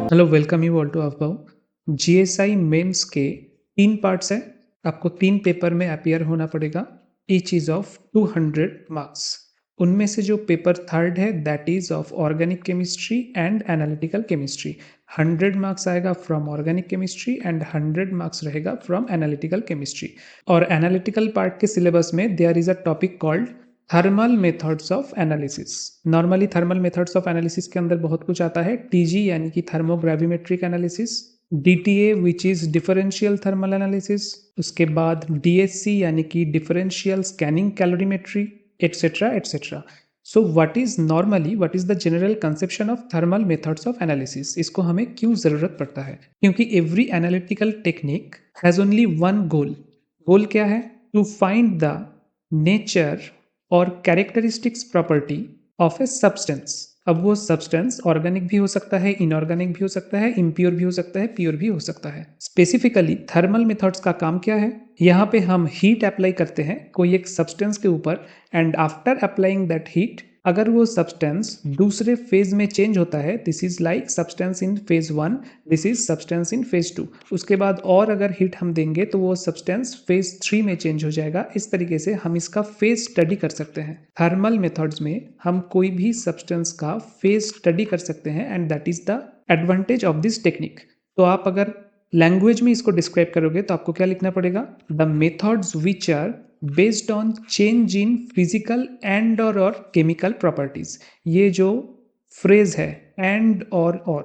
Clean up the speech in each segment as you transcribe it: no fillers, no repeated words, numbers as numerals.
Hello, welcome you all to अवगव। GSI mains के 3 parts हैं। आपको 3 पेपर में अपीयर होना पड़ेगा। Each is of 200 marks. उनमें से जो पेपर थर्ड है that is of organic chemistry and analytical chemistry. 100 marks आएगा from organic chemistry and 100 marks रहेगा फ्रॉम एनालिटिकल केमिस्ट्री। और एनालिटिकल पार्ट के सिलेबस में there is a topic called thermal methods of analysis. Normally thermal methods of analysis के अंदर बहुत कुछ आता है। टीजी यानी कि thermogravimetric analysis, DTA which is differential thermal analysis, उसके बाद डीएससी यानी कि differential scanning calorimetry, etcetera etcetera. So what is the general conception of thermal methods of analysis? इसको हमें क्यों जरूरत पड़ता है? क्योंकि every analytical technique has only one goal. Goal क्या है? टू फाइंड द नेचर और characteristics property of a substance. अब वो सब्सटेंस ऑर्गेनिक भी हो सकता है, इनऑर्गेनिक भी हो सकता है, इम्प्योर भी हो सकता है, प्योर भी हो सकता है। स्पेसिफिकली थर्मल मेथड्स का काम क्या है? यहाँ पे हम हीट अप्लाई करते हैं कोई एक सब्सटेंस के ऊपर and after applying that heat अगर वो सब्सटेंस दूसरे फेज में चेंज होता है, this is like substance in phase 1, this is substance in phase 2। उसके बाद और अगर हीट हम देंगे तो वो सब्सटेंस फेज 3 में चेंज हो जाएगा। इस तरीके से हम इसका फेज स्टडी कर सकते हैं। थर्मल मेथड्स में हम कोई भी सब्सटेंस का फेज स्टडी कर सकते हैं and that is the advantage of this technique. तो आप अगर लैंग्वेज में इसको डिस्क्राइब करोगे तो आपको क्या लिखना पड़ेगा? The methods which are based on change in physical and और केमिकल प्रॉपर्टीज। ये जो फ्रेज है एंड और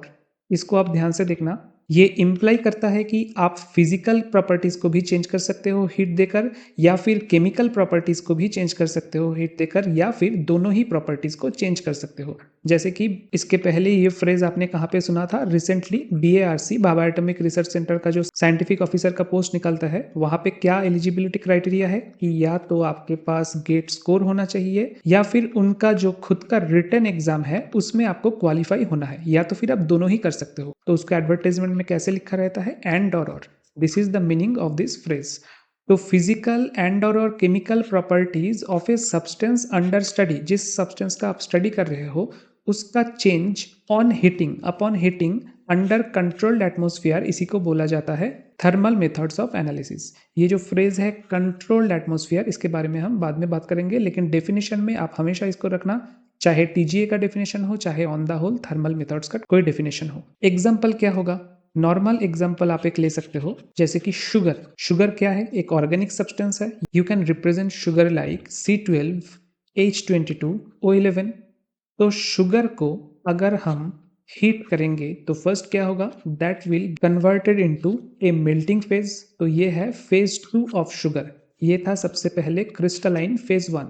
इसको आप ध्यान से देखना। ये इम्प्लाई करता है कि आप फिजिकल प्रॉपर्टीज को भी चेंज कर सकते हो हीट देकर, या फिर केमिकल प्रॉपर्टीज को भी चेंज कर सकते हो हीट देकर, या फिर दोनों ही प्रॉपर्टीज को चेंज कर सकते हो। जैसे कि इसके पहले ये फ्रेज आपने कहाँ पे सुना था? रिसेंटली बीएआरसी बाबा एटॉमिक रिसर्च सेंटर का जो साइंटिफिक ऑफिसर का पोस्ट निकलता है वहां पे क्या एलिजिबिलिटी क्राइटेरिया है कि या तो आपके पास गेट स्कोर होना चाहिए या फिर उनका जो खुद का रिटन एग्जाम है उसमें आपको क्वालिफाई होना है, या तो फिर आप दोनों ही कर सकते हो। तो उसका एडवर्टाइजमेंट में कैसे लिखा रहता है? एंड और। This is the meaning of this phrase. तो फिजिकल एंड और chemical properties of a substance under study, जिस सब्सटेंस का आप स्टडी कर रहे हो उसका change on heating, upon heating under controlled atmosphere, इसी को बोला जाता है थर्मल मेथड्स ऑफ एनालिसिस। ये जो फ्रेज है कंट्रोल्ड एटमोस्फियर, इसके बारे में हम बाद में बात करेंगे, लेकिन डेफिनेशन में आप हमेशा इसको रखना, चाहे टीजीए का डेफिनेशन हो चाहे on the whole thermal methods का कोई डेफिनेशन हो। एग्जाम्पल क्या होगा? नॉर्मल एग्जाम्पल आप एक ले सकते हो, जैसे कि शुगर। शुगर क्या है? एक ऑर्गेनिक सब्सटेंस है। You can represent sugar like C12H22O11। तो शुगर को अगर हम हीट करेंगे तो फर्स्ट क्या होगा? That will converted into A melting phase. तो ये है फेज 2 ऑफ शुगर। ये था सबसे पहले क्रिस्टलाइन फेज 1।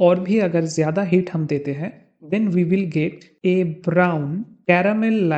और भी अगर ज्यादा हीट हम देते हैं then we will get a brown caramel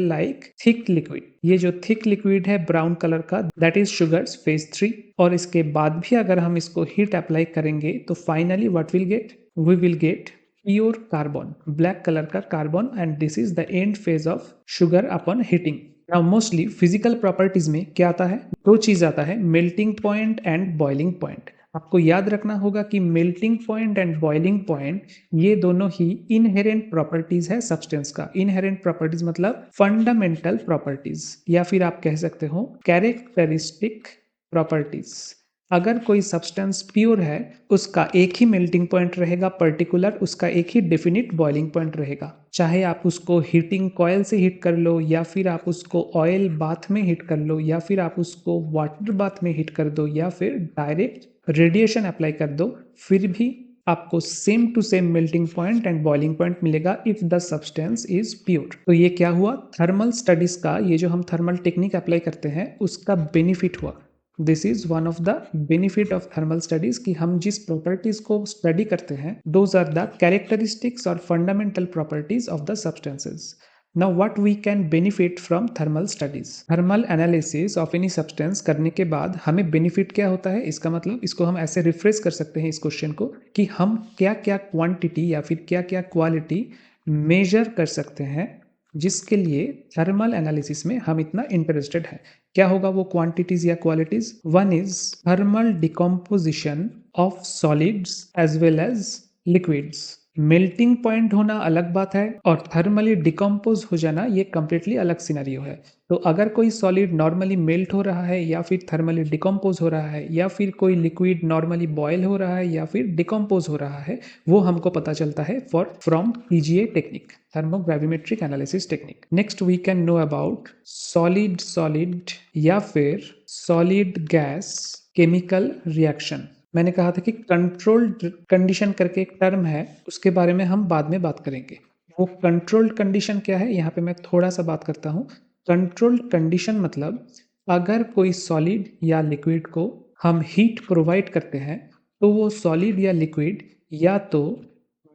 like thick liquid. ये जो थिक लिक्विड है ब्राउन कलर का, दैट इज शुगर्स फेज 3। और इसके बाद भी अगर हम इसको हीट अप्लाई करेंगे तो finally what will get? We will get pure carbon, black colour का carbon, and this is the end phase of sugar upon heating. Now mostly physical properties में क्या आता है? दो चीज आता है, melting point and boiling point. आपको याद रखना होगा कि melting point and boiling point ये दोनों ही इनहेरेंट प्रॉपर्टीज है सब्सटेंस का। इनहेरेंट प्रॉपर्टीज मतलब फंडामेंटल प्रॉपर्टीज, या फिर आप कह सकते हो कैरेक्टरिस्टिक प्रॉपर्टीज। अगर कोई सब्सटेंस प्योर है उसका एक ही मेल्टिंग पॉइंट रहेगा पर्टिकुलर, उसका एक ही डेफिनिट बॉइलिंग पॉइंट रहेगा। चाहे आप उसको हीटिंग कॉयल से हीट कर लो, या फिर आप उसको ऑयल बाथ में हीट कर लो, या फिर आप उसको वाटर बाथ में हीट कर दो, या फिर डायरेक्ट रेडिएशन अप्लाई कर दो, फिर भी आपको same to same melting point and boiling point मिलेगा if the substance is pure. तो ये क्या हुआ? थर्मल स्टडीज का, ये जो हम थर्मल टेक्निक अप्लाई करते हैं उसका बेनिफिट हुआ। This is one of the benefit of thermal studies कि हम जिस प्रॉपर्टीज को स्टडी करते हैं दोज आर द कैरेक्टरिस्टिक्स और fundamental properties of the substances. Now what we can benefit from thermal studies? Thermal analysis of any substance करने के बाद हमें बेनिफिट क्या होता है? इसका मतलब इसको हम ऐसे रिफ्रेश कर सकते हैं इस क्वेश्चन को कि हम क्या क्या क्वांटिटी या फिर क्या क्या क्वालिटी मेजर कर सकते हैं जिसके लिए थर्मल एनालिसिस में हम इतना इंटरेस्टेड हैं। क्या होगा वो क्वांटिटीज या qualities? One is thermal decomposition of solids as well as liquids. Melting point होना अलग बात है और थर्मली डिकम्पोज हो जाना ये कंप्लीटली अलग सिनेरियो है। तो अगर कोई सॉलिड नॉर्मली मेल्ट हो रहा है या फिर थर्मली डिकम्पोज हो रहा है या फिर कोई लिक्विड नॉर्मली बॉयल हो रहा है या फिर डिकम्पोज हो रहा है, वो हमको पता चलता है from TGA technique, thermogravimetric analysis technique. Next we can know about solid solid या फिर सॉलिड गैस केमिकल रिएक्शन। मैंने कहा था कि कंट्रोल्ड कंडीशन करके एक टर्म है, उसके बारे में हम बाद में बात करेंगे। वो कंट्रोल्ड कंडीशन क्या है, यहाँ पे मैं थोड़ा सा बात करता हूँ। कंट्रोल्ड कंडीशन मतलब अगर कोई सॉलिड या लिक्विड को हम हीट प्रोवाइड करते हैं तो वो सॉलिड या लिक्विड या तो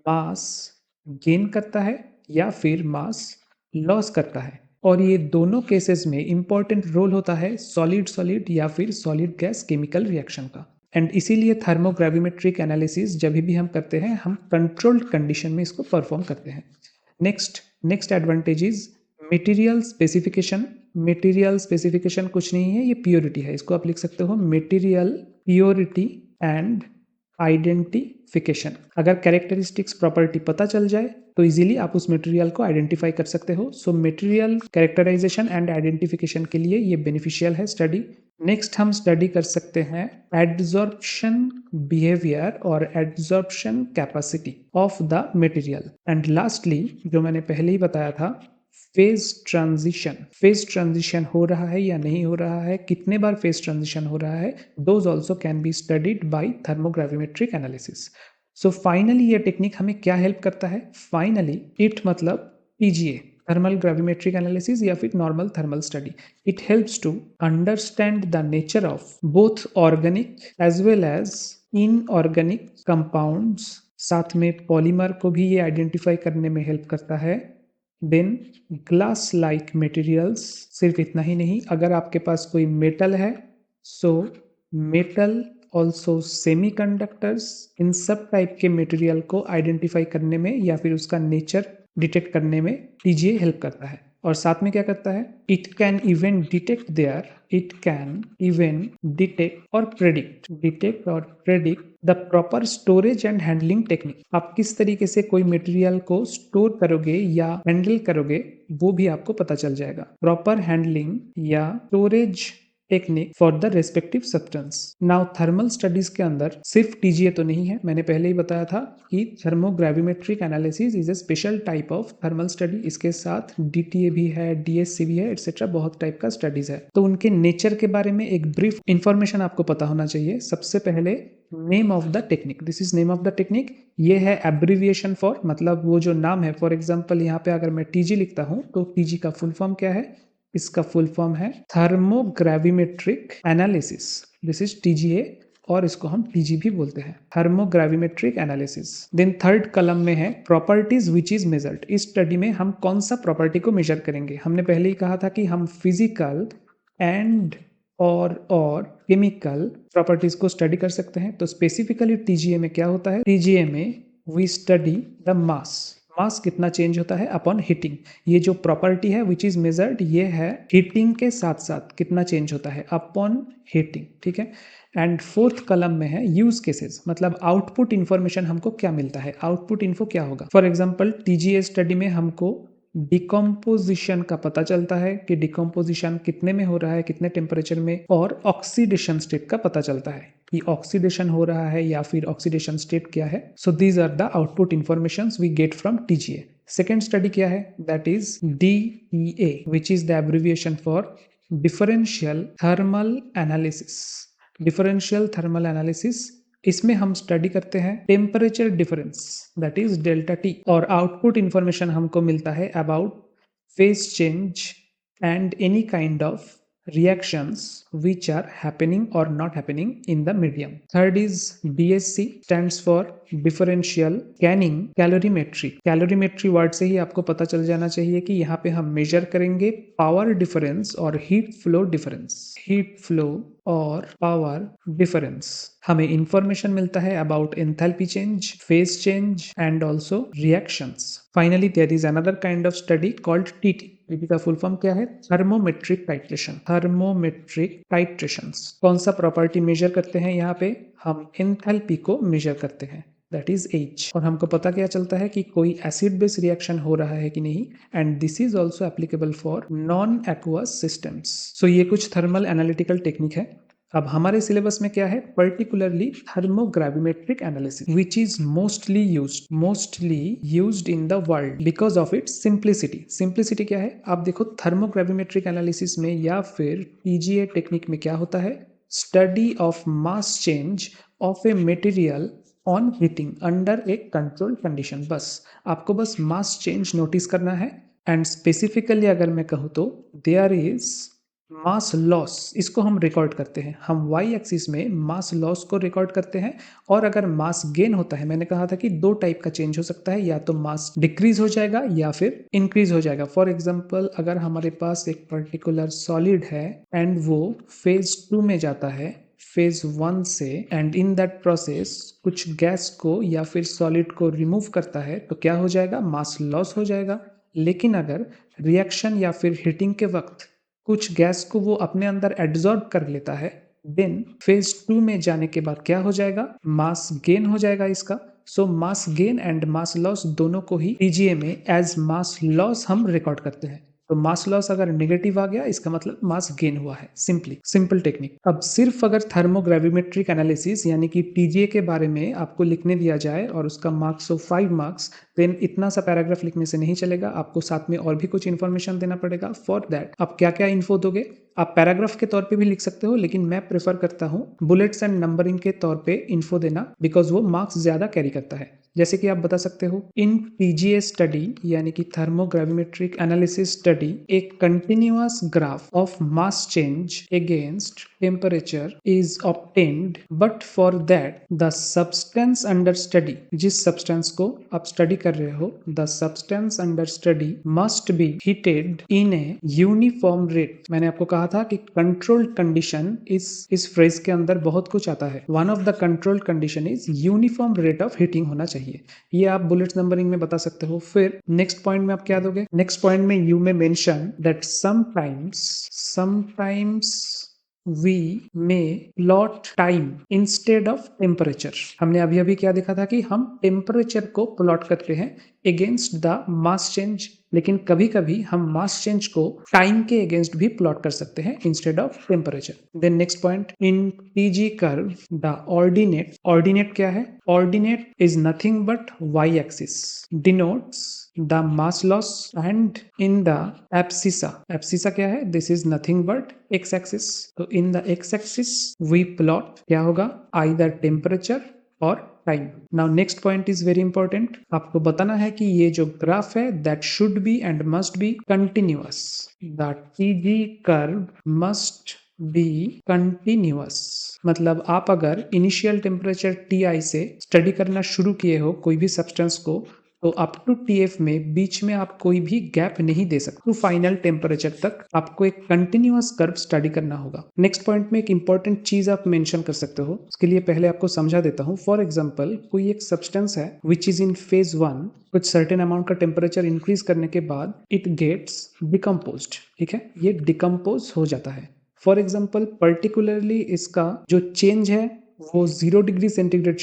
मास गेन करता है या फिर मास लॉस करता है। और ये दोनों केसेस में इंपॉर्टेंट रोल होता है सॉलिड सॉलिड या फिर सॉलिड गैस केमिकल रिएक्शन का। एंड इसीलिए थर्मोग्रेविमेट्रिक एनालिसिस जब भी हम करते हैं, हम कंट्रोल्ड कंडीशन में इसको परफॉर्म करते हैं। Next advantage is material specification. Material specification कुछ नहीं है, ये प्योरिटी है। इसको आप लिख सकते हो मटेरियल प्योरिटी एंड आइडेंटिफिकेशन। अगर कैरेक्टरिस्टिक्स प्रॉपर्टी पता चल जाए तो इजीली आप उस मटेरियल को आइडेंटिफाई कर सकते हो। So material characterization and identification के लिए ये बेनिफिशियल है स्टडी। नेक्स्ट हम स्टडी कर सकते हैं एड्जॉर्प्शन बिहेवियर और adsorption capacity of the material. And lastly जो मैंने पहले ही बताया था, फेज ट्रांजिशन हो रहा है या नहीं हो रहा है, कितने बार फेज ट्रांजिशन हो रहा है, those also can be studied by thermogravimetric analysis. So finally ये टेक्निक हमें क्या हेल्प करता है, फाइनली इट मतलब TGA थर्मल ग्रेविमेट्रिक एनालिसिस या फिर normal thermal study, it helps to understand the nature of both organic as well as inorganic compounds. साथ में पॉलीमर को भी ये आइडेंटिफाई करने में हेल्प करता है। देन ग्लास लाइक मटेरियल्स, सिर्फ इतना ही नहीं, अगर आपके पास कोई मेटल है, सो मेटल ऑल्सो सेमीकंडक्टर्स, इन सब टाइप के मटेरियल को आइडेंटिफाई करने में या फिर उसका नेचर डिटेक्ट करने में TGA हेल्प करता है। और साथ में क्या करता है, इट कैन इवन डिटेक्ट और predict the proper storage and handling technique. आप किस तरीके से कोई मटेरियल को स्टोर करोगे या हैंडल करोगे, वो भी आपको पता चल जाएगा। प्रॉपर हैंडलिंग या storage technique for the respective substance. Now thermal studies के अंदर सिर्फ TGA तो नहीं है, मैंने पहले ही बताया था कि thermogravimetric analysis is a special type of thermal study. इसके साथ DTA भी है, DSC भी है, एटसेट्रा बहुत टाइप का स्टडीज है। तो उनके नेचर के बारे में एक ब्रीफ इंफॉर्मेशन आपको पता होना चाहिए। सबसे पहले name of the technique, this is name of the technique. ये है एब्रिविएशन फॉर, मतलब वो जो नाम है, फॉर एग्जाम्पल यहाँ पे अगर मैं TG लिखता हूँ तो TG का फुल फॉर्म क्या है, इसका फुल फॉर्म है थर्मोग्रेविमेट्रिक एनालिसिस, दिस इज TGA, और इसको हम TG भी बोलते हैं, थर्मोग्रेविमेट्रिक एनालिसिस। देन थर्ड कलम में है प्रॉपर्टीज विच इज मेजर्ड। इस स्टडी में हम कौन सा प्रॉपर्टी को मेजर करेंगे, हमने पहले ही कहा था कि हम फिजिकल एंड और केमिकल प्रॉपर्टीज को स्टडी कर सकते हैं। तो स्पेसिफिकली TGA में क्या होता है, TGA में वी स्टडी द मास कितना चेंज होता है अपॉन हीटिंग। ये जो प्रॉपर्टी है विच इज मेजर्ड, ये है हीटिंग के साथ साथ कितना चेंज होता है अपॉन हीटिंग, ठीक है। एंड फोर्थ कलम में है यूज केसेस, मतलब आउटपुट इंफॉर्मेशन हमको क्या मिलता है, आउटपुट इन्फो क्या होगा। फॉर एग्जाम्पल TGA स्टडी में हमको डिकम्पोजिशन का पता चलता है कि डिकम्पोजिशन कितने में हो रहा है, कितने टेम्परेचर में, और ऑक्सीडेशन स्टेट का पता चलता है कि ऑक्सीडेशन हो रहा है या फिर ऑक्सीडेशन स्टेट क्या है। So these are the output information we get from TGA। Second study क्या है, that is DEA which is the abbreviation for differential thermal analysis. Differential thermal analysis, इसमें हम स्टडी करते हैं temperature difference, that is delta T, और output information हमको मिलता है about phase change and any kind of reactions which are happening or not happening in the medium. Third is DSC, stands for differential scanning calorimetry. Calorimetry word से ही आपको पता चल जाना चाहिए कि यहाँ पे हम मेजर करेंगे पावर डिफरेंस और heat flow difference. Heat flow और पावर डिफरेंस, हमें इंफॉर्मेशन मिलता है about enthalpy change, phase change and also reactions. Finally there is another kind of study called TT का फुल फॉर्म क्या है, थर्मोमेट्रिक टाइट्रेशन। थर्मोमेट्रिक टाइट्रेशंस कौन सा property major करते हैं, यहाँ पे हम एंथैल्पी को मेजर करते हैं, दैट इज H। और हमको पता क्या चलता है कि कोई एसिड बेस रिएक्शन हो रहा है कि नहीं, and this is also applicable for non aqueous systems. So ये कुछ थर्मल एनालिटिकल टेक्निक है। अब हमारे सिलेबस में क्या है, particularly thermogravimetric analysis which is mostly used in the world because of its simplicity. Simplicity क्या है, आप देखो थर्मोग्रेविमेट्रिक एनालिसिस में या फिर टीजीए टेक्निक में क्या होता है, study of mass change of a material on heating under A control condition. बस आपको बस मास चेंज नोटिस करना है। एंड स्पेसिफिकली अगर मैं कहूँ तो देयर इज मास लॉस, इसको हम रिकॉर्ड करते हैं, हम वाई एक्सिस में मास लॉस को रिकॉर्ड करते हैं। और अगर मास गेन होता है, मैंने कहा था कि दो टाइप का चेंज हो सकता है, या तो मास डिक्रीज हो जाएगा या फिर इंक्रीज हो जाएगा। फॉर एग्जांपल अगर हमारे पास एक पर्टिकुलर सॉलिड है एंड वो फेज 2 में जाता है फेज 1 से, एंड इन दैट प्रोसेस कुछ गैस को या फिर सॉलिड को रिमूव करता है, तो क्या हो जाएगा, मास लॉस हो जाएगा। लेकिन अगर रिएक्शन या फिर हीटिंग के वक्त कुछ गैस को वो अपने अंदर एब्जॉर्ब कर लेता है, देन फेज 2 में जाने के बाद क्या हो जाएगा, मास गेन हो जाएगा इसका। So mass gain and mass loss दोनों को ही टीजीए में एज मास लॉस हम रिकॉर्ड करते हैं। तो मास लॉस अगर नेगेटिव आ गया, इसका मतलब मास गेन हुआ है। Simple technique. अब सिर्फ अगर थर्मोग्रेविमेट्रिक एनालिसिस यानी कि टीजीए के बारे में आपको लिखने दिया जाए और उसका मार्क्स हो 5 मार्क्स, देन इतना सा पैराग्राफ लिखने से नहीं चलेगा, आपको साथ में और भी कुछ इन्फॉर्मेशन देना पड़ेगा। फॉर दैट आप क्या क्या इन्फो दोगे, आप पैराग्राफ के तौर पे भी लिख सकते हो, लेकिन मैं प्रेफर करता हूँ बुलेट्स एंड नंबरिंग के तौर पे इन्फो देना, बिकॉज वो मार्क्स ज्यादा कैरी करता है। जैसे कि आप बता सकते हो, इन टीजीए स्टडी यानी कि थर्मोग्रेविमेट्रिक एनालिसिस स्टडी, एक continuous graph of mass change against temperature is obtained, but for that the substance under study, जिस सब्सटेंस को आप स्टडी कर रहे हो, the substance under study must be heated in a uniform rate. मैंने आपको कहा था कि कंट्रोल्ड कंडीशन इस फ्रेज के अंदर बहुत कुछ आता है। One of the controlled condition is uniform rate of heating होना चाहिए। ये आप बुलेट्स नंबरिंग में बता सकते हो। फिर नेक्स्ट पॉइंट में आप क्या दोगे, नेक्स्ट पॉइंट में यू में mention that sometimes we may plot time instead of temperature। हमने अभी अभी क्या देखा था कि हम टेम्परेचर को प्लॉट करते हैं अगेंस्ट द मास चेंज, लेकिन कभी कभी हम मास चेंज को टाइम के अगेंस्ट भी प्लॉट कर सकते हैं instead of temperature. Then next point, in TG curve the ordinate क्या है, ordinate is nothing but Y axis, denotes the mass loss, and in the abscissa क्या है, this is nothing but x axis। तो in the x axis we plot क्या होगा, either temperature और time. Now next point is very important, आपको बताना है कि ये जो ग्राफ है that should be and must be continuous. The TG curve must be continuous, मतलब आप अगर इनिशियल टेम्परेचर Ti से स्टडी करना शुरू किए हो कोई भी सब्सटेंस को, तो अप टू TF में बीच में आप कोई भी गैप नहीं दे सकते। तो फाइनल टेम्परेचर तक आपको एक कंटिन्यूअस कर्व स्टडी करना होगा। नेक्स्ट पॉइंट में एक इंपॉर्टेंट चीज आप मेंशन कर सकते हो, उसके लिए पहले आपको समझा देता हूँ। फॉर एग्जांपल कोई एक सब्सटेंस है विच इज इन फेज 1, कुछ सर्टेन अमाउंट का टेम्परेचर इंक्रीज करने के बाद इट गेट्स डिकम्पोज्ड। ठीक है, ये डिकम्पोज हो जाता है। फॉर एग्जाम्पल पर्टिकुलरली इसका जो चेंज है वो 0 डिग्री सेंटीग्रेड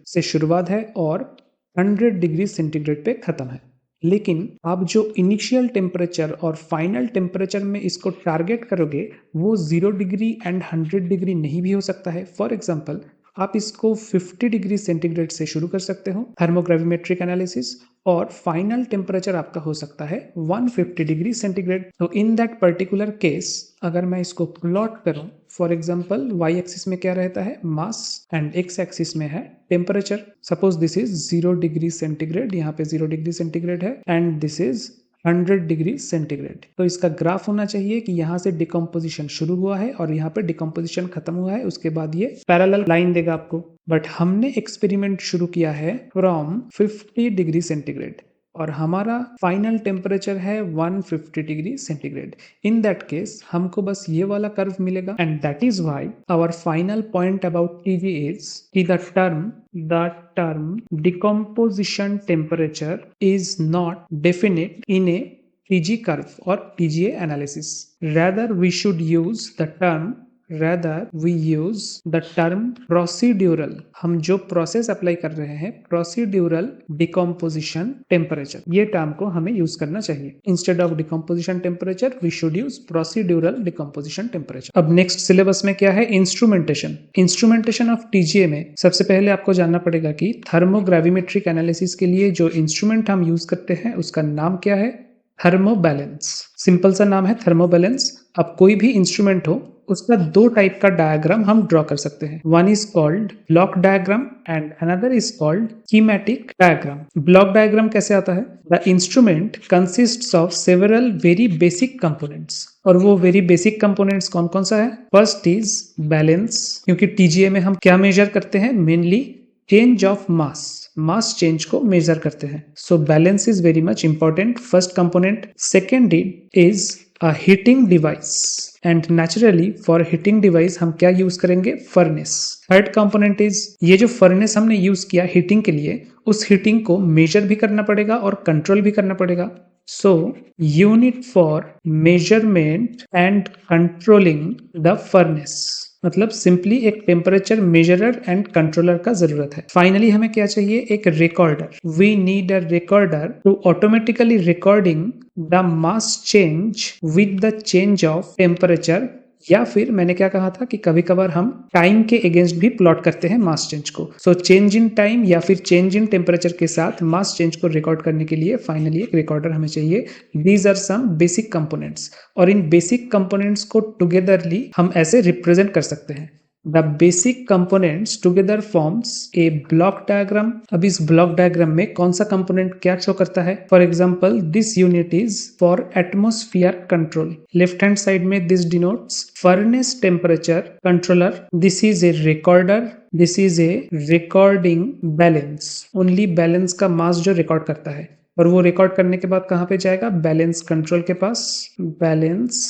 से शुरुआत है और 100 डिग्री सेंटीग्रेड पे खत्म है। लेकिन आप जो इनिशियल टेम्परेचर और फाइनल टेम्परेचर में इसको टारगेट करोगे वो 0 डिग्री एंड 100 डिग्री नहीं भी हो सकता है। फॉर एग्जांपल आप इसको 50 डिग्री सेंटीग्रेड से शुरू कर सकते हो थर्मोग्रेविमेट्रिक एनालिसिस, और फाइनल टेम्परेचर आपका हो सकता है 150 डिग्री सेंटीग्रेड। तो इन दैट पर्टिकुलर केस अगर मैं इसको प्लॉट करूं, फॉर एग्जांपल वाई एक्सिस में क्या रहता है, मास, एंड एक्स एक्सिस में है temperature. Suppose this is 0 degree centigrade, यहाँ पे 0 डिग्री सेंटीग्रेड है, and this is 100 degree centigrade. तो इसका ग्राफ होना चाहिए कि यहाँ से डिकम्पोजिशन शुरू हुआ है और यहाँ पे डिकम्पोजिशन खत्म हुआ है, उसके बाद ये पैरेलल लाइन देगा आपको। बट हमने एक्सपेरिमेंट शुरू किया है फ्रॉम 50 डिग्री सेंटीग्रेड और हमारा फाइनल टेम्परेचर है 150 degree centigrade. In that case हमको बस ये वाला कर्व मिलेगा, and that is why our final point about TG is कि the term decomposition temperature is not definite in a TG curve or TGA analysis. Rather, we should use the term we use the term procedural. हम जो process apply कर रहे हैं, procedural decomposition temperature, ये term को हमें use करना चाहिए। Instead of decomposition temperature we should use procedural decomposition temperature. अब नेक्स्ट सिलेबस में क्या है, इंस्ट्रूमेंटेशन। इंस्ट्रूमेंटेशन ऑफ टीजीए में सबसे पहले आपको जानना पड़ेगा कि थर्मोग्रेविमेट्रिक एनालिसिस के लिए जो इंस्ट्रूमेंट हम यूज करते हैं उसका नाम क्या है, थर्मोबैलेंस। सिंपल सा नाम है थर्मोबैलेंस। अब कोई भी इंस्ट्रूमेंट हो उसका दो टाइप का डायग्राम हम ड्रॉ कर सकते हैं। One is called block diagram and another is called schematic diagram. Block diagram कैसे आता है, the instrument consists of several very basic components. और वो वेरी बेसिक कंपोनेंट्स कौन कौन सा है, फर्स्ट इज बैलेंस, क्योंकि टीजीए में हम क्या मेजर करते हैं, mainly change of mass change को मेजर करते हैं। So balance is very much important, first component. Second is a heating device and naturally for heating device हम क्या यूज करेंगे, फर्नेस। थर्ड कंपोनेंट इज, ये जो फर्नेस हमने यूज किया हीटिंग के लिए, उस हीटिंग को मेजर भी करना पड़ेगा और कंट्रोल भी करना पड़ेगा। So unit for measurement and controlling the furnace, मतलब सिंपली एक टेम्परेचर मेजरर एंड कंट्रोलर का जरूरत है। फाइनली हमें क्या चाहिए, एक recorder. We need a recorder to automatically recording the mass change with the change of temperature, या फिर मैंने क्या कहा था कि कभी कभार हम टाइम के अगेंस्ट भी प्लॉट करते हैं मास चेंज को। सो चेंज इन टाइम या फिर चेंज इन टेम्परेचर के साथ मास चेंज को रिकॉर्ड करने के लिए फाइनली एक रिकॉर्डर हमें चाहिए। These are some basic components, और इन बेसिक कंपोनेंट्स को टुगेदरली हम ऐसे रिप्रेजेंट कर सकते हैं। The basic components together forms a block diagram। अब इस block diagram में कौन सा component क्या शो करता है, for example this unit is for atmosphere control। left hand side में this denotes furnace temperature controller। this is a recorder, this is a recording balance। only balance का mass जो record करता है, और वो रिकॉर्ड करने के बाद कहाँ पे जाएगा, बैलेंस कंट्रोल के पास, बैलेंस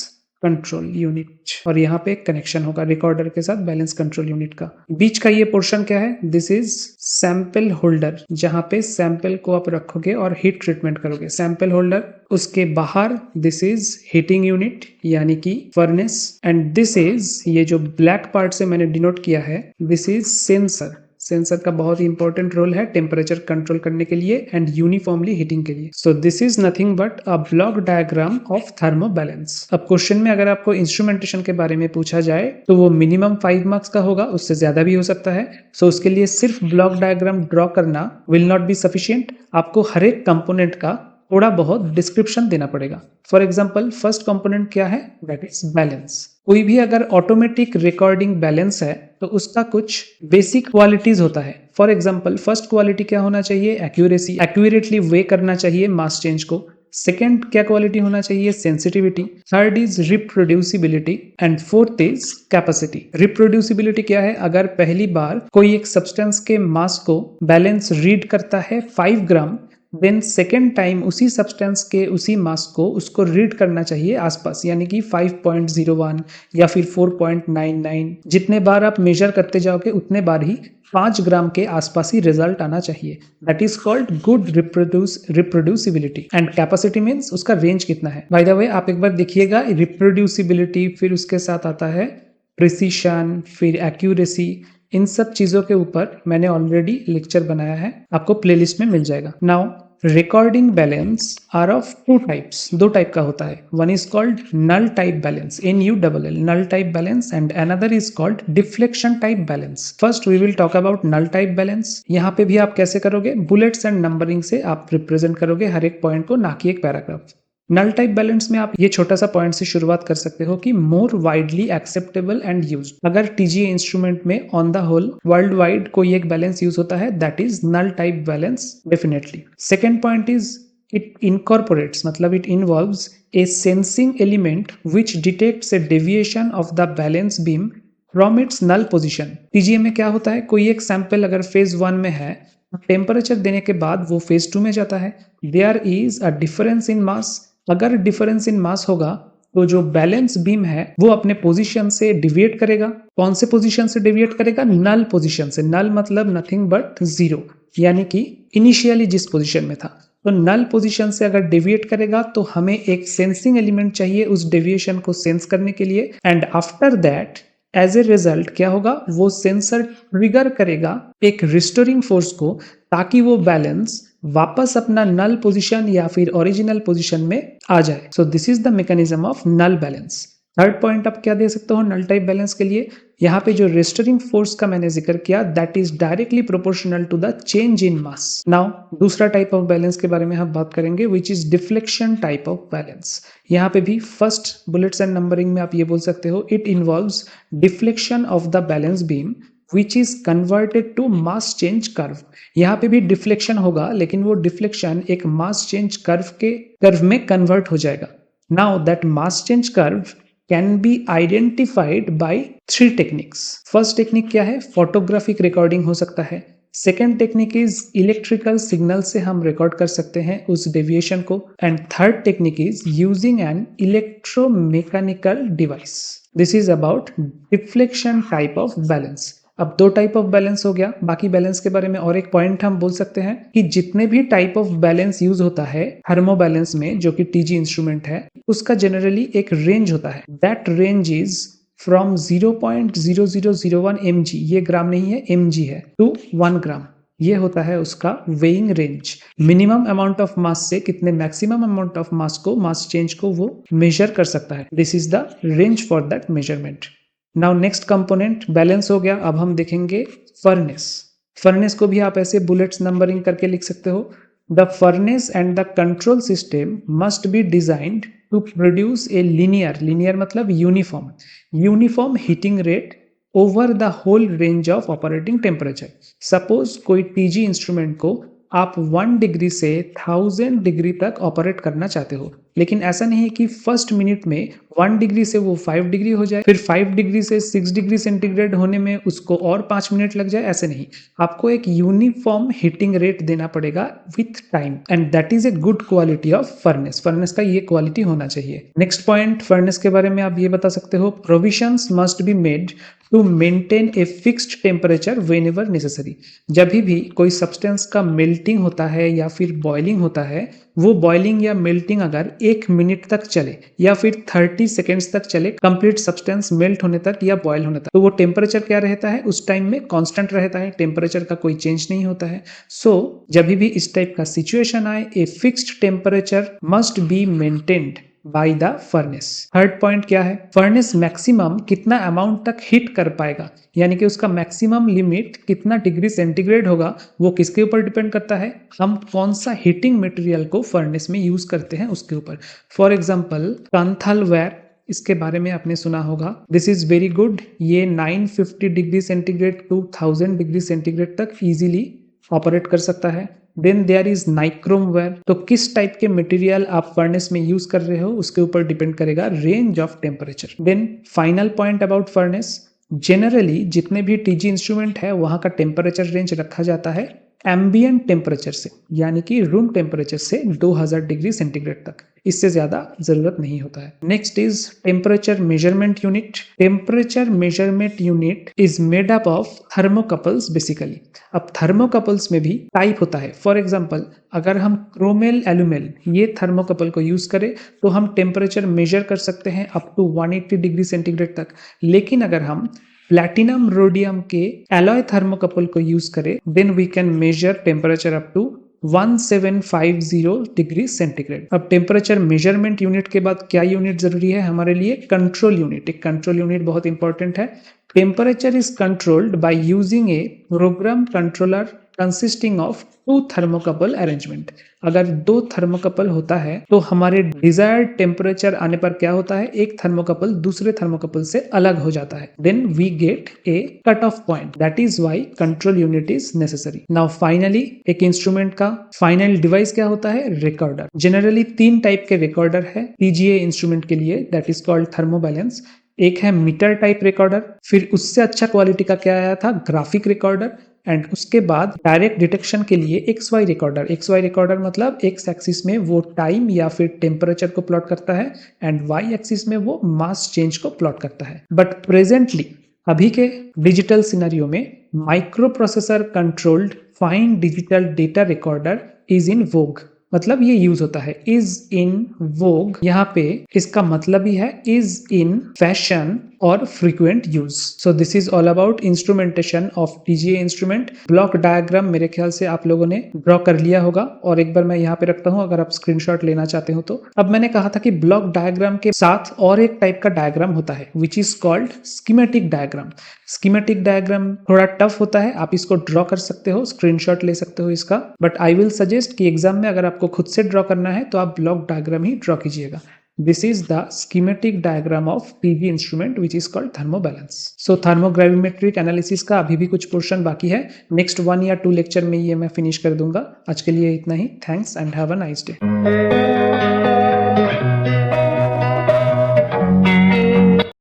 कंट्रोल यूनिट। और यहाँ पे एक कनेक्शन होगा रिकॉर्डर के साथ बैलेंस कंट्रोल यूनिट का। बीच का ये पोर्शन क्या है, दिस इज सैंपल होल्डर, जहाँ पे सैंपल को आप रखोगे और हीट ट्रीटमेंट करोगे, सैंपल होल्डर। उसके बाहर दिस इज हीटिंग यूनिट यानी कि फर्नेस, एंड दिस इज, ये जो ब्लैक पार्ट से मैंने डिनोट किया है, दिस इज सेंसर। सेंसर का बहुत ही इंपॉर्टेंट रोल है टेम्परेचर कंट्रोल करने के लिए एंड यूनिफॉर्मली हीटिंग के लिए। So this is nothing but a block diagram of thermobalance. अब क्वेश्चन में अगर आपको इंस्ट्रूमेंटेशन के बारे में पूछा जाए तो वो मिनिमम 5 मार्क्स का होगा, उससे ज्यादा भी हो सकता है। सो उसके लिए सिर्फ ब्लॉक डायग्राम ड्रॉ करना विल नॉट बी सफिशियंट, आपको हर एक कंपोनेंट का थोड़ा बहुत डिस्क्रिप्शन देना पड़ेगा। फॉर एग्जाम्पल फर्स्ट कंपोनेंट क्या है, दैट इज बैलेंस। कोई भी अगर ऑटोमेटिक रिकॉर्डिंग बैलेंस है तो उसका कुछ बेसिक क्वालिटीज होता है। फॉर एग्जाम्पल फर्स्ट क्वालिटी क्या होना चाहिए, एक्यूरेसी, एक्यूरेटली वे करना चाहिए मास चेंज को। सेकेंड क्या क्वालिटी होना चाहिए, sensitivity. Third is reproducibility and fourth is capacity. Reproducibility क्या है, अगर पहली बार कोई एक सब्सटेंस के मास को बैलेंस रीड करता है 5 ग्राम, देन सेकेंड टाइम उसी सब्सटेंस के उसी मास को उसको रीड करना चाहिए आसपास, यानी कि 5.01 या फिर 4.99। जितने बार आप मेजर करते जाओगे उतने बार ही 5 ग्राम के आसपास ही रिजल्ट आना चाहिए। That is called good reproducibility. And capacity means उसका रेंज कितना है। बाय द वे आप एक बार देखिएगा, रिप्रोड्यूसिबिलिटी फिर उसके साथ आता है प्रिसीशन, फिर एक्यूरेसी। इन सब चीजों के ऊपर मैंने ऑलरेडी लेक्चर बनाया है, आपको प्लेलिस्ट में मिल जाएगा। Now recording balance are of 2 types, 2 type का होता है। One is called null type balance, NULL, null type balance, and another is called deflection type balance. First we will talk about null type balance. यहाँ पे भी आप कैसे करोगे, bullets and numbering से आप रिप्रेजेंट करोगे हर एक पॉइंट को, ना कि एक पैराग्राफ। नल टाइप बैलेंस में आप ये छोटा सा पॉइंट से शुरुआत कर सकते हो कि more widely acceptable and used. अगर टीजीए इंस्ट्रूमेंट में on the whole world wide कोई एक बैलेंस यूज होता है, that is null type balance definitely. Second point is it incorporates, मतलब it involves a sensing element which detects a deviation of the balance beam from its null position. TGA में क्या होता है, कोई एक sample अगर फेज 1 में है, टेम्परेचर देने के बाद वो फेज 2 में जाता है, there is a difference in mass. अगर डिफरेंस इन मास होगा तो जो बैलेंस बीम है वो अपने पोजीशन से डिविएट करेगा। कौन से पोजीशन से डिविएट करेगा, नल पोजीशन से। नल मतलब नथिंग बट 0, यानी कि इनिशियली जिस पोजीशन में था। तो नल पोजीशन से अगर डेविएट करेगा तो हमें एक सेंसिंग एलिमेंट चाहिए उस डेविएशन को सेंस करने के लिए, and after that as a result क्या होगा, वो सेंसर ट्रिगर करेगा एक रिस्टोरिंग फोर्स को, ताकि वो बैलेंस वापस अपना नल पोजीशन या फिर ओरिजिनल पोजीशन में आ जाए। So this is the mechanism of null balance. Third point आप क्या दे सकते हो नल टाइप बैलेंस के लिए, यहाँ पे जो रेस्टोरिंग फोर्स का मैंने जिक्र किया that is directly proportional to the change in mass. Now दूसरा टाइप ऑफ बैलेंस के बारे में हम बात करेंगे which is deflection type of balance. यहाँ पे भी फर्स्ट बुलेट्स एंड नंबरिंग में आप ये बोल सकते हो, it involves deflection of the balance beam which is converted to mass change curve. यहाँ पे भी डिफ्लेक्शन होगा, लेकिन वो डिफ्लेक्शन एक मास चेंज कर्व में कन्वर्ट हो जाएगा। Now that mass change curve can be identified by 3 techniques. First technique क्या है, फोटोग्राफिक रिकॉर्डिंग हो सकता है। Second technique is electrical signal से हम रिकॉर्ड कर सकते हैं उस डेविएशन को। And third technique is using an electromechanical device. This is about deflection type of balance. अब 2 टाइप ऑफ बैलेंस हो गया, बाकी बैलेंस के बारे में और एक पॉइंट हम बोल सकते हैं कि जितने भी टाइप ऑफ बैलेंस यूज होता है थर्मो बैलेंस में, जो कि टीजी इंस्ट्रूमेंट है, उसका जनरली एक रेंज होता है। That range is from 0.0001 mg, ये ग्राम नहीं है mg है, टू 1 ग्राम। ये होता है उसका weighing range. Minimum amount of mass से कितने maximum amount of mass change को वो मेजर कर सकता है। This is the range for that measurement. Now next component balance हो गया। अब हम देखेंगे फर्नेस। फर्नेस को भी आप ऐसे बुलेट्स नंबरिंग करके लिख सकते हो। The furnace and the control system must be designed to produce a linear मतलब uniform heating rate over the whole range of operating temperature. Suppose कोई टीजी इंस्ट्रूमेंट को आप 1 डिग्री से 1000 डिग्री तक ऑपरेट करना चाहते हो, लेकिन ऐसा नहीं है कि फर्स्ट मिनट में 1 डिग्री से वो 5 डिग्री हो जाए, फिर 5 डिग्री से 6 डिग्री सेंटीग्रेड होने में उसको और 5 मिनट लग जाए। ऐसे नहीं, आपको एक यूनिफॉर्म हीटिंग रेट देना पड़ेगा with time, and that is a good quality of furnace. Furnace का ये क्वालिटी होना चाहिए। नेक्स्ट पॉइंट, फर्नेस के बारे में आप ये बता सकते हो, provisions must be made to maintain a fixed temperature whenever necessary. जब भी कोई सब्सटेंस का मेल्टिंग होता है या फिर बॉइलिंग होता है, वो बॉइलिंग या मेल्टिंग अगर 1 मिनट तक चले या फिर 30 सेकेंड्स तक चले, कंप्लीट सब्सटेंस मेल्ट होने तक या बॉयल होने तक, तो वो टेम्परेचर क्या रहता है उस टाइम में, कांस्टेंट रहता है, टेम्परेचर का कोई चेंज नहीं होता है। सो जब भी इस टाइप का सिचुएशन आए, ए fixed temperature must be maintained by the furnace. Third point क्या है, फर्नेस मैक्सिमम कितना अमाउंट तक हीट कर पाएगा, यानी कि उसका मैक्सिमम लिमिट कितना डिग्री सेंटीग्रेड होगा, वो किसके ऊपर डिपेंड करता है, हम कौन सा हीटिंग मटेरियल को फर्नेस में यूज करते हैं उसके ऊपर। फॉर एग्जांपल कांथल वेयर, इसके बारे में आपने सुना होगा। This is very good. ये 950 degree centigrade to 1000 degree centigrade तक इजीली ऑपरेट कर सकता है। Then there is nichrome wire. तो किस टाइप के मटेरियल आप फर्नेस में यूज कर रहे हो उसके ऊपर डिपेंड करेगा range of temperature. Then final point about furnace, generally जितने भी टीजी इंस्ट्रूमेंट है वहां का टेम्परेचर रेंज रखा जाता है एम्बिएंट टेम्परेचर से, यानी कि रूम टेम्परेचर से 2000 डिग्री सेंटीग्रेड तक, इससे ज्यादा जरूरत नहीं होता है। Next is temperature measurement unit. Temperature measurement unit is made up of thermocouples basically. अब थर्मोकपल्स में भी टाइप होता है। फॉर एग्जाम्पल अगर हम क्रोमेल एलुमेल ये थर्मोकपल को यूज करें तो हम टेम्परेचर मेजर कर सकते हैं अप टू 180 डिग्री सेंटीग्रेड तक, लेकिन अगर हम प्लैटिनम रोडियम के एलॉय थर्मोकपल को यूज करें then we can measure temperature up to 1750 degree centigrade. अब टेम्परेचर मेजरमेंट यूनिट के बाद क्या यूनिट जरूरी है हमारे लिए, कंट्रोल यूनिट। एक कंट्रोल यूनिट बहुत इंपॉर्टेंट है। Temperature is controlled by using a program controller consisting of 2 thermocouple arrangement. अगर 2 थर्मोकपल होता है तो हमारे डिजायर्ड टेम्परेचर आने पर क्या होता है, एक थर्मोकपल दूसरे थर्मोकपल से अलग हो जाता है। Then we get a cut off point, that is why control unit is necessary. Now finally एक इंस्ट्रूमेंट का फाइनल डिवाइस क्या होता है, रिकॉर्डर। जनरली 3 टाइप के रिकॉर्डर है टीजीए इंस्ट्रूमेंट के लिए, दैट इज कॉल्ड थर्मोबैलेंस। एक है मीटर टाइप रिकॉर्डर, फिर उससे अच्छा क्वालिटी का क्या आया था, ग्राफिक रिकॉर्डर, एंड उसके बाद डायरेक्ट डिटेक्शन के लिए XY रिकॉर्डर। XY रिकॉर्डर मतलब एक्स एक्सिस में वो टाइम या फिर टेम्परेचर को प्लॉट करता है एंड Y एक्सिस में वो मास चेंज को प्लॉट करता है। बट प्रेजेंटली अभी के डिजिटल सिनेरियो में micro processor controlled fine digital data recorder is in vogue. मतलब ये यूज होता है, इज इन वोग। यहाँ पे इसका मतलब ही है इज इन फैशन और frequent use. So this is all about instrumentation of TGA instrument. Block diagram मेरे ख्याल से आप लोगों ने ड्रॉ कर लिया होगा और एक बार मैं यहाँ पे रखता हूँ अगर आप स्क्रीनशॉट लेना चाहते हो तो। अब मैंने कहा था कि ब्लॉक डायग्राम के साथ और एक टाइप का डायग्राम होता है which is called schematic diagram. Schematic diagram थोड़ा टफ होता है, आप इसको ड्रॉ कर सकते हो, स्क्रीनशॉट ले सकते हो इसका, बट आई विल सजेस्ट कि एग्जाम में अगर आपको खुद से ड्रॉ करना है तो आप ब्लॉक डायग्राम ही ड्रॉ कीजिएगा। This is the schematic diagram of PV instrument which is called thermobalance. So thermogravimetric analysis का अभी भी कुछ पोर्शन बाकी है, नेक्स्ट 1 या 2 लेक्चर में ये मैं फिनिश कर दूंगा। आज के लिए इतना ही, thanks and have a nice day.